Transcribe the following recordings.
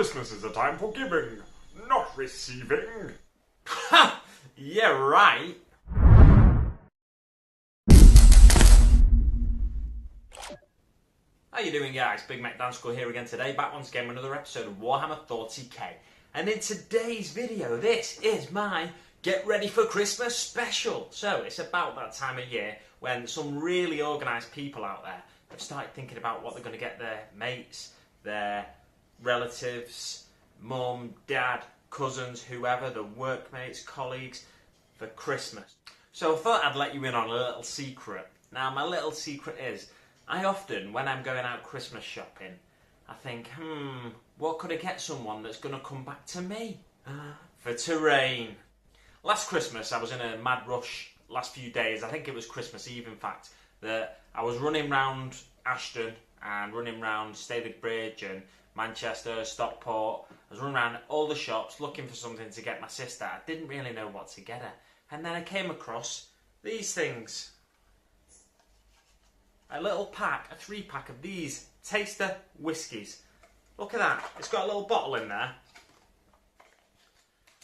Christmas is a time for giving, not receiving. Ha! Yeah, right. How you doing, guys? Big Mac Dan School here again today, back once again with another episode of Warhammer Thoughty. And in today's video, this is my Get Ready for Christmas special. So it's about that time of year when some really organised people out there have started thinking about what they're going to get their mates, their relatives, mum, dad, cousins, whoever, the workmates, colleagues, for Christmas. So I thought I'd let you in on a little secret. Now, my little secret is, I often, when I'm going out Christmas shopping, I think, what could I get someone that's going to come back to me? For terrain. Last Christmas, I was in a mad rush last few days. I think it was Christmas Eve, in fact, that I was running round Ashton and running round Staley Bridge and Manchester, Stockport. I was running around all the shops looking for something to get my sister. I didn't really know what to get her. And then I came across these things. A little pack, a 3-pack of these taster whiskies. Look at that. It's got a little bottle in there.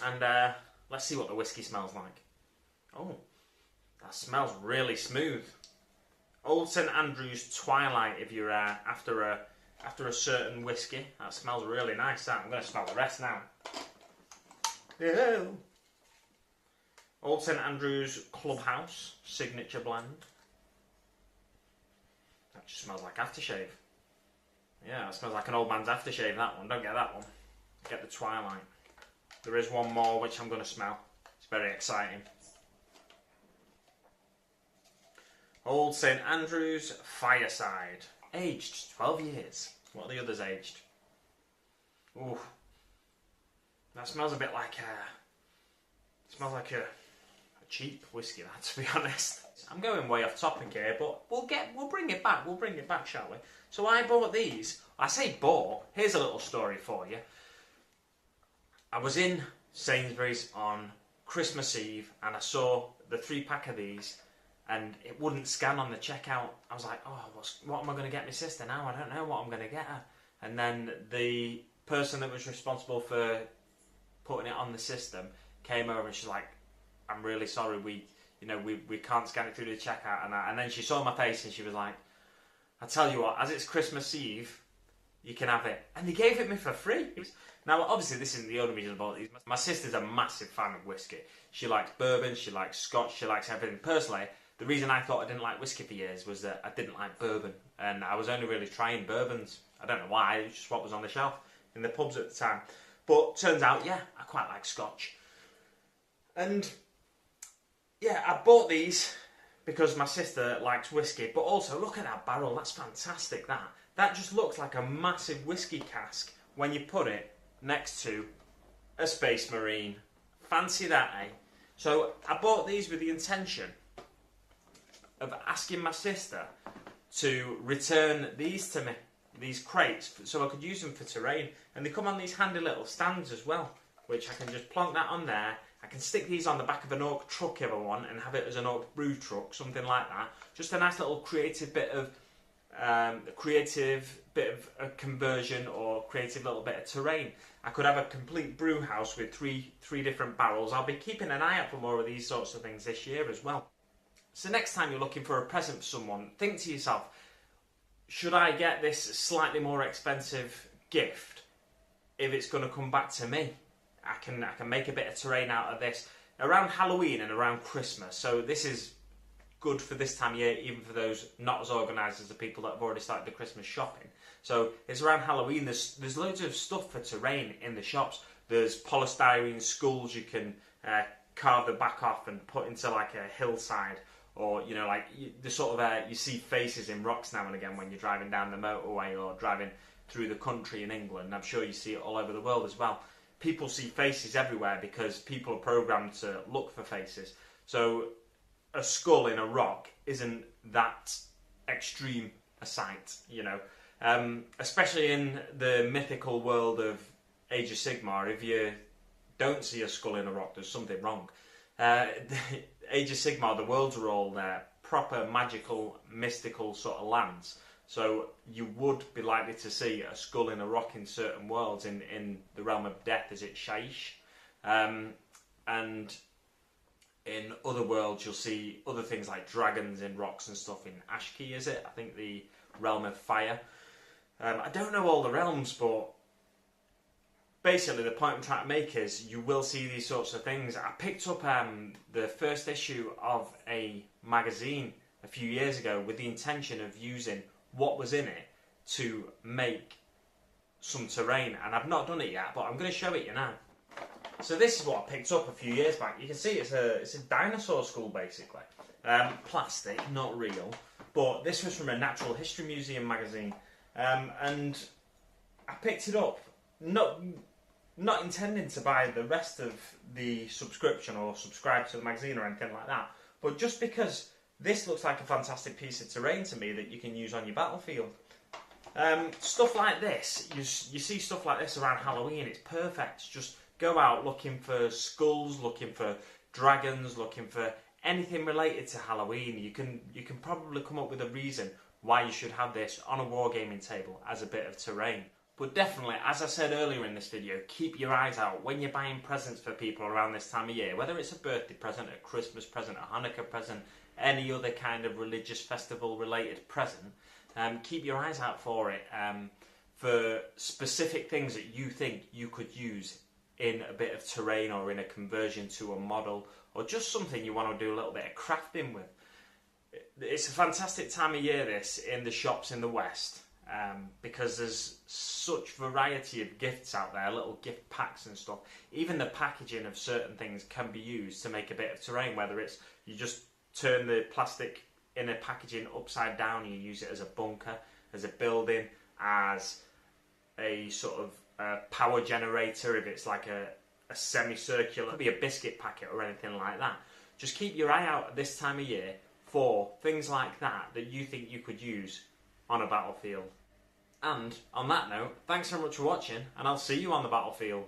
And let's see what the whiskey smells like. Oh, that smells really smooth. Old St Andrew's Twilight if you're after a certain whiskey. That smells really nice, that. I'm going to smell the rest now. Ew. Old St Andrew's Clubhouse Signature Blend. That just smells like aftershave. Yeah, it smells like an old man's aftershave, that one. Don't get that one. Get the Twilight. There is one more which I'm going to smell. It's very exciting. Old St Andrew's Fireside. Aged 12 years. What are the others aged? Ooh. That smells a bit like it smells like a cheap whiskey, that, to be honest. I'm going way off topic here, but we'll bring it back. We'll bring it back, shall we? So I bought these. I say bought. Here's a little story for you. I was in Sainsbury's on Christmas Eve and I saw the 3-pack of these and it wouldn't scan on the checkout. I was like, oh, what am I going to get my sister now? I don't know what I'm going to get her. And then the person that was responsible for putting it on the system came over and she's like, I'm really sorry, we can't scan it through the checkout. And then she saw my face and she was like, I tell you what, as it's Christmas Eve, you can have it. And they gave it me for free. Now, obviously, this isn't the only reason I bought these. My sister's a massive fan of whiskey. She likes bourbon, she likes scotch, she likes everything. Personally, the reason I thought I didn't like whiskey for years was that I didn't like bourbon. And I was only really trying bourbons. I don't know why, it was just what was on the shelf in the pubs at the time. But turns out, yeah, I quite like scotch. And yeah, I bought these because my sister likes whiskey. But also, look at that barrel, that's fantastic, that. That just looks like a massive whiskey cask when you put it next to a Space Marine. Fancy that, eh? So I bought these with the intention of asking my sister to return these to me, these crates, so I could use them for terrain. And they come on these handy little stands as well, which I can just plonk that on there. I can stick these on the back of an Orc truck if I want and have it as an Orc brew truck, something like that. Just a nice little creative bit of a conversion or creative little bit of terrain. I could have a complete brew house with three different barrels. I'll be keeping an eye out for more of these sorts of things this year as well. So next time you're looking for a present for someone, think to yourself, should I get this slightly more expensive gift if it's going to come back to me? I can make a bit of terrain out of this around Halloween and around Christmas. So this is good for this time of year, even for those not as organised as the people that have already started the Christmas shopping. So it's around Halloween. There's loads of stuff for terrain in the shops. There's polystyrene skulls you can carve the back off and put into like a hillside, or the sort of you see faces in rocks now and again when you're driving down the motorway or driving through the country in England. I'm sure you see it all over the world as well. People see faces everywhere because people are programmed to look for faces. So a skull in a rock isn't that extreme a sight, especially in the mythical world of Age of Sigmar. If you don't see a skull in a rock, there's something wrong. Age of Sigmar, the worlds are all proper magical, mystical sort of lands. So you would be likely to see a skull in a rock in certain worlds in the realm of death, as it's Shaish. And in other worlds you'll see other things like dragons in rocks and stuff in Ashki, is it? I think the realm of fire. I don't know all the realms, but basically the point I'm trying to make is you will see these sorts of things. I picked up the first issue of a magazine a few years ago with the intention of using what was in it to make some terrain, and I've not done it yet, but I'm going to show it you now. So this is what I picked up a few years back. You can see it's a dinosaur skull basically. Plastic, not real, but this was from a Natural History Museum magazine, and I picked it up not intending to buy the rest of the subscription or subscribe to the magazine or anything like that, but just because this looks like a fantastic piece of terrain to me that you can use on your battlefield. Stuff like this, you see stuff like this around Halloween, it's perfect. Just go out looking for skulls, looking for dragons, looking for anything related to Halloween. You can probably come up with a reason why you should have this on a wargaming table as a bit of terrain. But definitely, as I said earlier in this video, keep your eyes out when you're buying presents for people around this time of year, whether it's a birthday present, a Christmas present, a Hanukkah present, any other kind of religious festival related present. Keep your eyes out for it, for specific things that you think you could use in a bit of terrain or in a conversion to a model, or just something you want to do a little bit of crafting with. It's a fantastic time of year, this, in the shops in the West, because there's such variety of gifts out there, little gift packs and stuff. Even the packaging of certain things can be used to make a bit of terrain, whether it's you just turn the plastic in a packaging upside down, you use it as a bunker, as a building, as a sort of power generator, if it's like a semicircular, it could be a biscuit packet or anything like that. Just keep your eye out at this time of year for things like that you think you could use on a battlefield. And on that note, thanks so much for watching, and I'll see you on the battlefield.